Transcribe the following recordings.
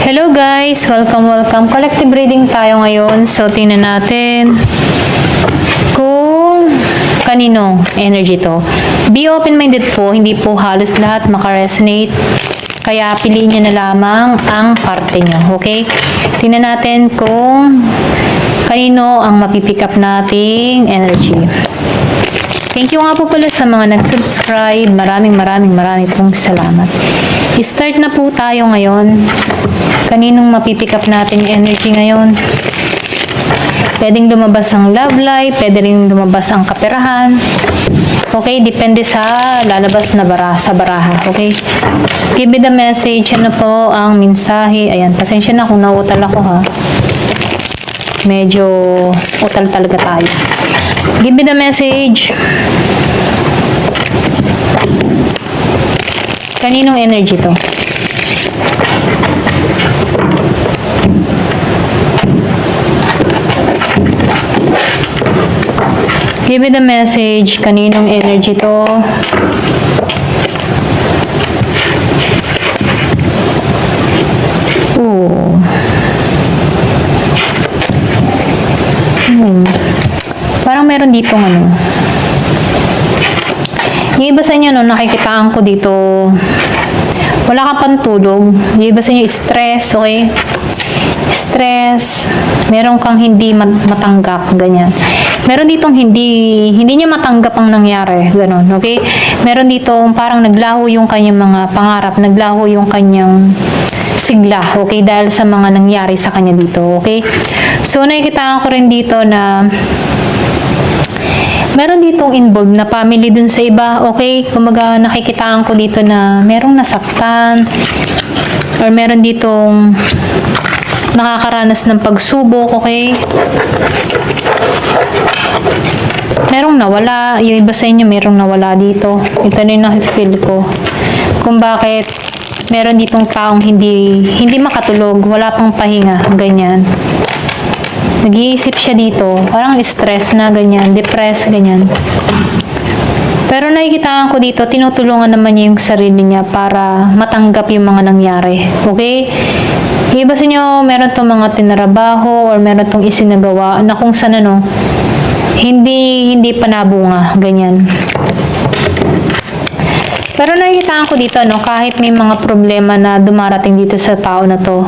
Hello guys! Welcome! Collective reading tayo ngayon. So, tingnan natin kung kanino energy to. Be open-minded po. Hindi po halos lahat makaresonate. Kaya piliin nyo na lamang ang parte nyo. Okay? Tingnan natin kung kanino ang mapipick up nating energy. Thank you nga po pala sa mga nag-subscribe. Maraming pong salamat. I-start na po tayo ngayon. Kaninong mapipick up natin yung energy ngayon? Pwedeng lumabas ang love life, pwede rin lumabas ang kaperahan. Okay, depende sa lalabas na sa baraha. Okay? Give me the message. Ano po ang mensahe? Ayan, pasensya na kung nauutal ako ha. Medyo utal talaga tayo. Give me the message. Kaninong energy to? Give me the message. Kaninong energy to? Ooh. Parang meron dito ano. Yung iba sa inyo, no, nakikitaan ko dito, wala ka pang tulog. Yung iba sa inyo, stress, okay? Stress, meron kang hindi matanggap, ganyan. Meron ditong hindi niya matanggap ang nangyari, ganun, okay? Meron dito parang naglaho yung kanyang mga pangarap, naglaho yung kanyang sigla, okay? Dahil sa mga nangyari sa kanya dito, okay? So, nakikitaan ko rin dito na meron ditong involved na family dun sa iba, okay? Kumaga nakikitaan ko dito na merong nasaktan or meron ditong nakakaranas ng pagsubok, okay? Merong nawala, yung iba sa inyo merong nawala dito. Ito na yung nakifeel ko. Kung bakit meron ditong taong hindi makatulog, wala pang pahinga, ganyan. Nag-iisip siya dito, parang stress na, ganyan, depressed, ganyan. Pero nakikitaan ko dito, tinutulungan naman niya yung sarili niya para matanggap yung mga nangyari. Okay? Iba sa inyo, meron tong mga tinarabaho or meron tong isinagawa na kung saan ano, hindi pa nabunga, ganyan. Pero nakikitaan ko dito, no, kahit may mga problema na dumarating dito sa tao na to,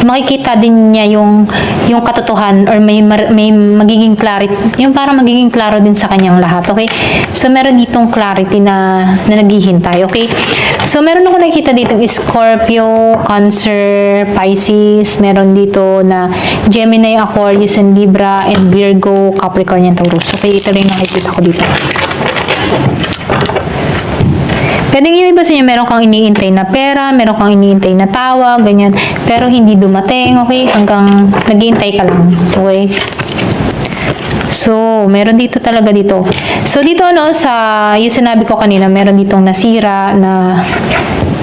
makikita din niya yung katotohanan or may magiging clarity, yung parang magiging klaro din sa kanyang lahat, okay? So, meron ditong clarity na naghihintay, okay? So, meron ako nakikita dito Scorpio, Cancer, Pisces, meron dito na Gemini, Aquarius, and Libra, and Virgo, Capricorn, and Taurus. Okay, ito rin nakikita ko dito. Pwede yung iba sa inyo, meron kang iniintay na pera, meron kang iniintay na tawag, ganyan. Pero hindi dumating, okay? Hanggang naghihintay ka lang, okay? So, meron dito talaga dito. So, dito ano, yung sinabi ko kanina, meron ditong nasira na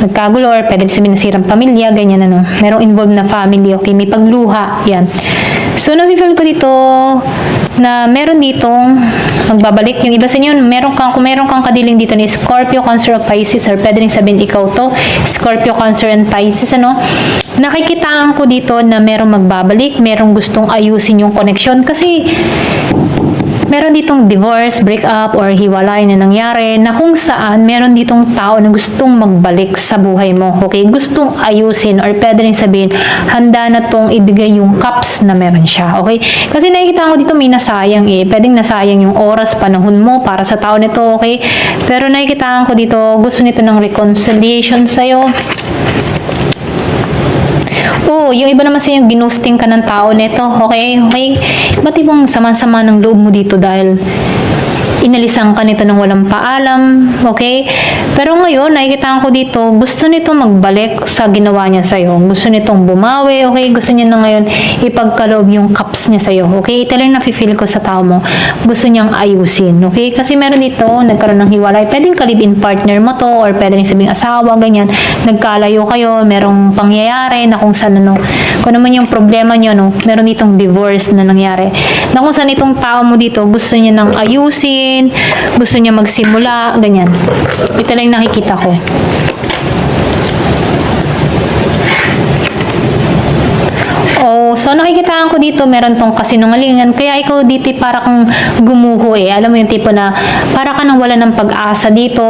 nagkagulo or pwede sabihin nasirang pamilya, ganyan ano. Merong involved na family, okay? May pagluha, yan. So, na-feel ko dito na meron ditong magbabalik. Yung iba sa inyo, kung meron kang kadiling dito ni Scorpio, Cancer, o Pisces, or pwede rin sabihin ikaw to, Scorpio, Cancer, and Pisces, ano? Nakikitaan ko dito na merong magbabalik, merong gustong ayusin yung connection kasi meron ditong divorce, breakup, or hiwalay na nangyari na kung saan meron ditong tao na gustong magbalik sa buhay mo, okay? Gustong ayusin or pwede rin sabihin, handa na tong ibigay yung cups na meron siya, okay? Kasi nakikita ko dito may nasayang pwedeng nasayang yung oras, panahon mo para sa tao nito, okay? Pero nakikita ko dito, gusto nito ng reconciliation sa'yo. Yung iba naman sa yung ginusting ka ng tao nito, okay? Okay? Ba't ibang sama-sama ng loob mo dito dahil inalisan ka nito ng walang paalam, okay? Pero ngayon, nakikita ko dito, gusto nito magbalik sa ginawa niya sa'yo. Gusto nitong bumawi, okay? Gusto niya na ngayon ipagkaloob yung cups niya sa'yo, okay? Ito lang nafe-feel ko sa tao mo. Gusto niyang ayusin, okay? Kasi meron dito, nagkaroon ng hiwalay. Pwedeng ka-live-in partner mo to or pwedeng sabing asawa, ganyan. Nagkalayo kayo, merong pangyayari na kung saan, ano, kung naman yung problema niyo, no? Meron ditong divorce na nangyari. Na kung saan itong tao mo dito, gusto niya nang ayusin, gusto niya magsimula, ganyan. Ito lang nakikita ko. So, nakikitaan ko dito, meron tong kasinungalingan. Kaya ikaw dito para kang gumuho eh. Alam mo yung tipo na para ka nang wala ng pag-asa dito,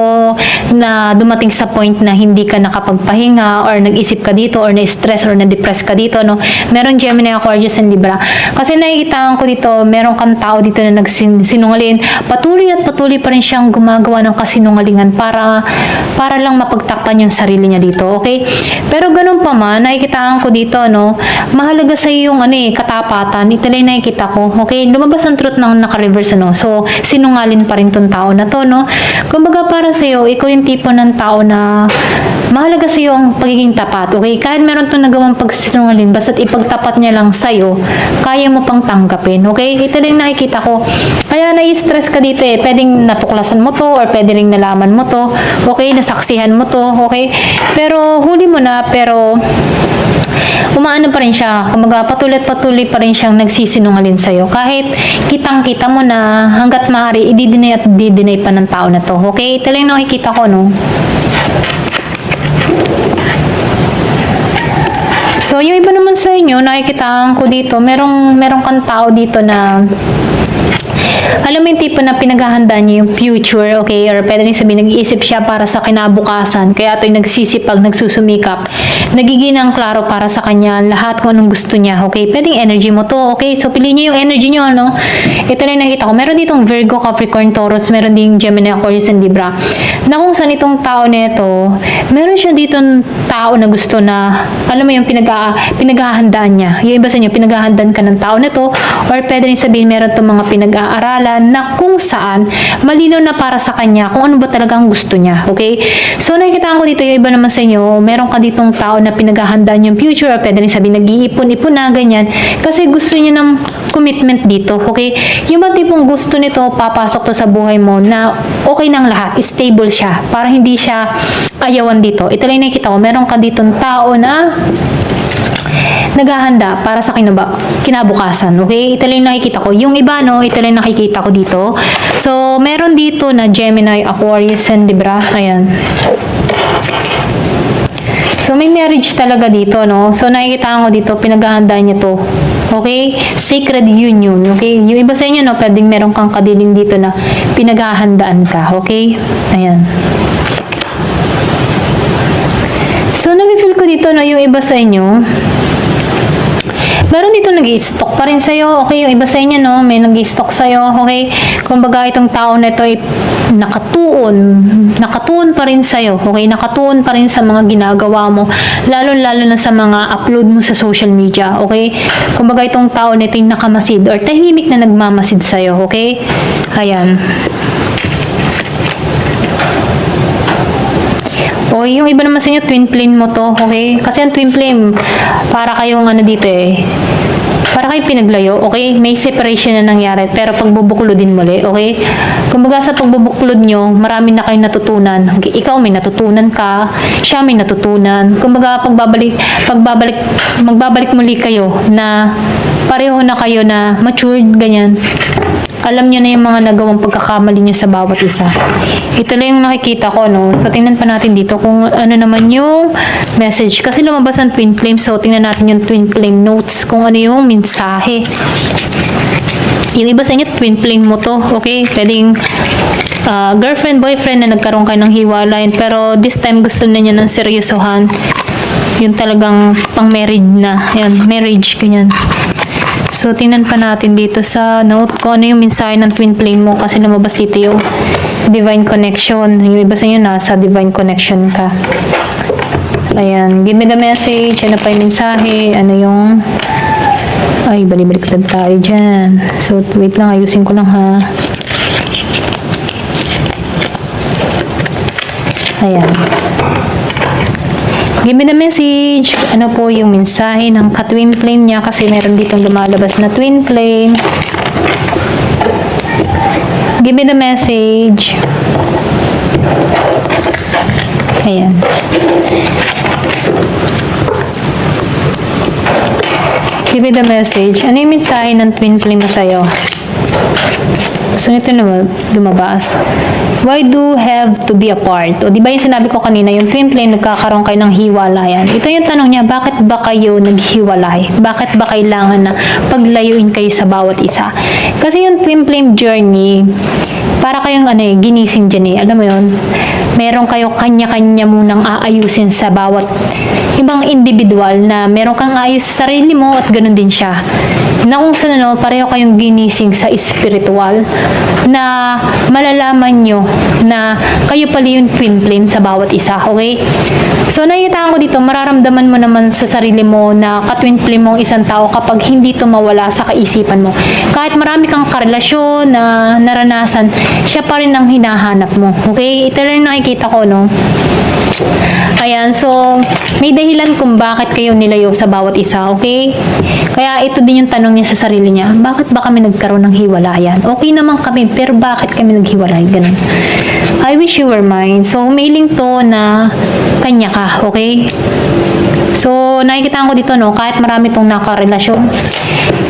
na dumating sa point na hindi ka nakapagpahinga or nag-isip ka dito or na-stress or na-depress ka dito, no? Meron Gemini, Aquarius, and Libra. Kasi nakikitaan ko dito, meron kang tao dito na nagsinungaling. Patuloy at patuloy pa rin siyang gumagawa ng kasinungalingan para lang mapagtakpan yung sarili niya dito, okay? Pero ganun pa man, nakikitaan ko dito, no? Mahalaga sa yung katapatan. Ito lang nakikita ko, okay? Lumabas ang truth ng naka-reverse, no? So, sinungalin pa rin tong tao na to, no? Kumbaga para sa iyo, ikaw yung tipo ng tao na mahalaga sa iyo ang pagiging tapat, okay? Kahit meron tong nagawang pagsinungaling, basta't ipagtapat niya lang sa iyo, kaya mo pang tanggapin, okay? Ito lang nakikita ko. Kaya nai-stress ka dito eh. Pwedeng natuklasan mo to or pwede ring nalaman mo to, okay? Nasaksihan mo to, okay? Pero huli mo na, pero umaano pa rin siya. Kumaga, patuloy pa rin siyang nagsisinungaling sa'yo. Kahit kitang-kita mo na hanggat maaari, i-deny at di-deny pa ng tao na to. Okay? Ito lang nakikita ko, no? So, yung iba naman sa inyo, nakikitaan ko dito, merong kang tao dito na alam mo yung tipo na pinaghahandaan niya yung future, okay? Or pwede rin sabihin, nag-iisip siya para sa kinabukasan. Kaya ito'y nagsisipag, nagsusumikap. Nagiging ang klaro para sa kanya lahat kung anong gusto niya, okay? Pwedeng energy mo to, okay? So, piliin niyo yung energy niyo, no? Ito na yung nakita ko. Meron ditong Virgo, Capricorn, Taurus. Meron ding Gemini, Aquarius, and Libra. Na kung saan itong tao nito, meron siya ditong tao na gusto na, alam mo yung pinaghahandaan niya. Yung iba sa inyo, pinaghahandaan ka ng tao nito. Or pwede rin sabihin, meron itong mga pinag-aaralan na kung saan malinaw na para sa kanya kung ano ba talagang gusto niya, okay? So, nakikitaan ko dito yung iba naman sa inyo, meron ka ditong tao na pinaghahandaan yung future or pwede rin sabihin, nag-iipon-ipon na, ganyan, kasi gusto niya ng commitment dito, okay? Yung ba tipong gusto nito, papasok to sa buhay mo na okay ng lahat, stable siya, para hindi siya ayawan dito. Ito lang nakikita ko, meron ka ditong tao na naghahanda para sa kinabukasan, okay? Ito lang nakikita ko. Yung iba, no, ito lang nakikita ko dito. So, meron dito na Gemini, Aquarius, and Libra. Ayan. So, may marriage talaga dito, no? So, nakikita ko dito, pinaghahandaan niya to. Okay? Sacred union, okay? Yung iba sa inyo, no, pwedeng meron kang kadiling dito na pinaghahandaan ka, okay? Ayan. So, nafe-feel ko dito, no, yung iba sa inyo, meron dito nag-i-stock pa rin sa'yo, okay? Yung iba sa inyo, no, may nag-i-stock sa'yo, okay? Kumbaga, itong tao na ito ay nakatuon pa rin sa'yo, okay? Nakatuon pa rin sa mga ginagawa mo, lalo-lalo na sa mga upload mo sa social media, okay? Kumbaga, itong tao na ito ay nakamasid or tahimik na nagmamasid sa'yo, okay? Ayan. O, yung iba naman sa inyo, twin flame mo to, okay? Kasi ang twin flame, para kayong dito eh, para kayo pinaglayo, okay? May separation na nangyari, pero pagbubuklodin muli, okay? Kumbaga sa pagbubuklod nyo, marami na kayong natutunan. Okay, ikaw may natutunan ka, siya may natutunan. Kumbaga magbabalik muli kayo na pareho na kayo na matured, ganyan. Alam niyo na yung mga nagawang pagkakamali niyo sa bawat isa. Ito lang yung nakikita ko, no? So, tingnan pa natin dito kung ano naman yung message. Kasi lumabas ang twin flame, so tingnan natin yung twin flame notes, kung ano yung mensahe. Yung iba sa inyo, twin flame mo to, okay? Pwedeng girlfriend, boyfriend na nagkaroon kayo ng hiwalayan, pero this time gusto na niya ng seryosohan. Yung talagang pang-marriage na. Yan, marriage, ganyan. So, tingnan pa natin dito sa note kung ano yung mensahe ng twin flame mo kasi lumabas dito yung divine connection. Yung iba sa inyo, nasa divine connection ka. Ayan. Give me the message. Ano pa yung mensahe? Ano yung... Ay, balik-balik tayo dyan. So, wait lang. Ayusin ko lang, ha. Ayan. Give me the message. Ano po yung mensahe ng ka-twin flame niya kasi meron ditong lumalabas na twin flame. Give me the message. Ayan. Give me the message. Ano yung mensahe ng twin flame mo sa'yo? So, ito na lumabas. Why do have to be apart? O, di ba yung sinabi ko kanina, yung twin flame, nagkakaroon kayo ng hiwalayan. Ito yung tanong niya, bakit ba kayo naghiwalay? Bakit ba kailangan na paglayuin kayo sa bawat isa? Kasi yung twin flame journey, para kayong ginising dyan eh. Alam mo yun? Meron kayo kanya-kanya munang aayusin sa bawat ibang individual na meron kang ayos sa sarili mo at ganun din siya. Na kung saan pareho kayong ginising sa spiritual na malalaman nyo na kayo pala yung twin flame sa bawat isa. Okay? So, nakikita ko dito, mararamdaman mo naman sa sarili mo na ka-twin flame mong isang tao kapag hindi ito mawala sa kaisipan mo. Kahit marami kang karelasyon na naranasan, siya pa rin ang hinahanap mo. Okay? Ito rin nakikita ko, no? Ayan, so, may dahilan kung bakit kayo nilayo sa bawat isa, okay? Kaya ito din yung tanong niya sa sarili niya, bakit ba kami nagkaroon ng hiwalayan? Okay naman kami, pero bakit kami naghiwalay? Ganun. I wish you were mine. So, humiling to na kanya ka, okay? So, nakikita ko dito, no, kahit marami tong nakarelasyon,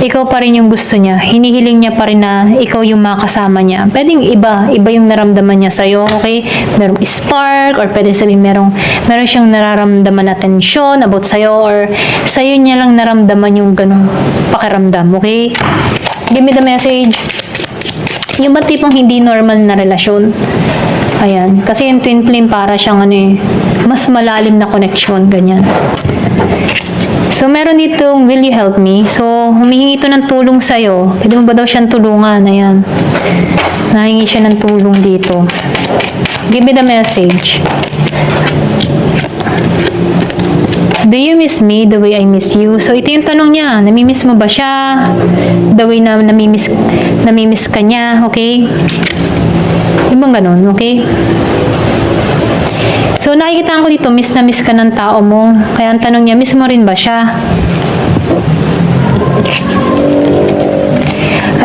ikaw pa rin yung gusto niya. Hinihiling niya pa rin na ikaw yung makasama niya. Pwedeng iba yung naramdaman niya sa'yo, okay? Merong spark, or pwede sabihin meron siyang nararamdaman na tension about sa'yo, or sa'yo niya lang naramdaman yung ganong pakiramdam, okay? Give me the message. Yung ba tipong hindi normal na relasyon? Ayan. Kasi yung twin flame para siyang mas malalim na connection, ganyan. So, meron ditong, will you help me? So, humihingi ito ng tulong sa'yo. Pwede mo ba daw siyang tulungan? Ayan. Nahingi siya ng tulong dito. Give me the message. Do you miss me the way I miss you? So, ito yung tanong niya. Namimiss mo ba siya? The way na namimiss ka niya, okay? Yung bang ganun, okay? So, nakikita ko dito, miss na miss ka ng tao mo. Kaya ang tanong niya, miss mo rin ba siya?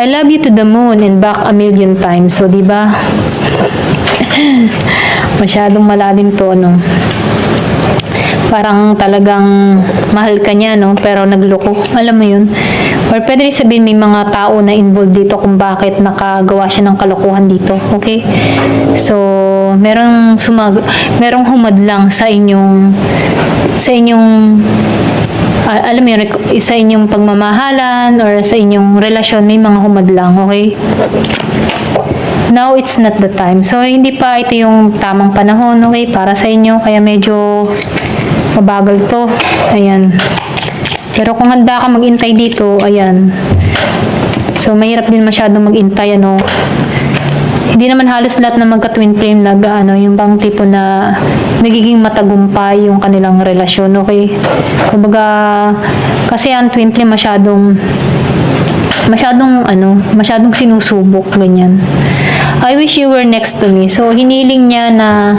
I love you to the moon and back a million times. So, di ba? Masyadong malalim to, no? Parang talagang mahal ka niya, no? Pero nagloko. Alam mo yun? Or pwede rin sabihin may mga tao na involved dito kung bakit nakagawa siya ng kalokohan dito. Okay? So, merong humadlang sa inyong alam mo yun, sa inyong pagmamahalan or sa inyong relasyon, may mga humadlang. Okay? Now, it's not the time. So, hindi pa ito yung tamang panahon, okay, para sa inyo. Kaya medyo mabagal to. Ayan. Pero kung handa ka mag-intay dito, ayan. So, mahirap din masyadong mag-intay, Hindi naman halos lahat na magka-twin flame yung bang tipo na nagiging matagumpay yung kanilang relasyon, okay? Kumbaga, kasi ang twin flame masyadong sinusubok, ganyan. I wish you were next to me. So, hiniling niya na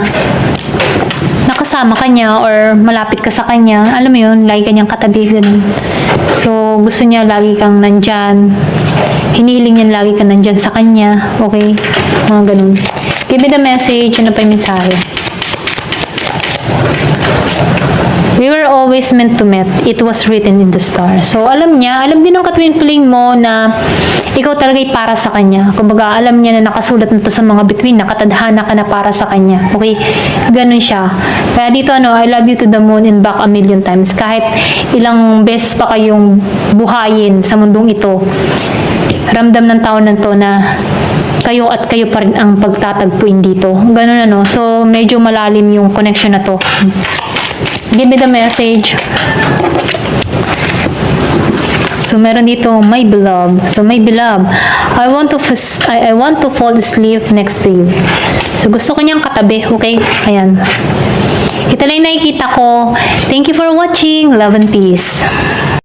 nakasama ka niya or malapit ka sa kanya. Alam mo yun, lagi kanyang katabi, ganun. So, gusto niya lagi kang nandyan. Hiniling niya lagi kang nandyan sa kanya. Okay? Mga ganun. Give me the message. Ano pa yung mensahe? We were always meant to meet. It was written in the stars. So, alam din ng ka-twin flame mo na ikaw talaga'y para sa kanya. Kumbaga, alam niya na nakasulat na to sa mga bituin, nakatadhana ka na para sa kanya. Okay? Ganun siya. Kaya dito, I love you to the moon and back a million times. Kahit ilang beses pa kayong buhayin sa mundong ito, ramdam ng tao na to na kayo at kayo pa rin ang pagtatagpuin dito. Ganun So, medyo malalim yung connection na to. Give me the message. So, meron dito, my beloved. So, my beloved, I want to fall asleep next to you. So, gusto ko niyang katabi, okay? Ayan. Ito lang nakikita ko. Thank you for watching. Love and peace.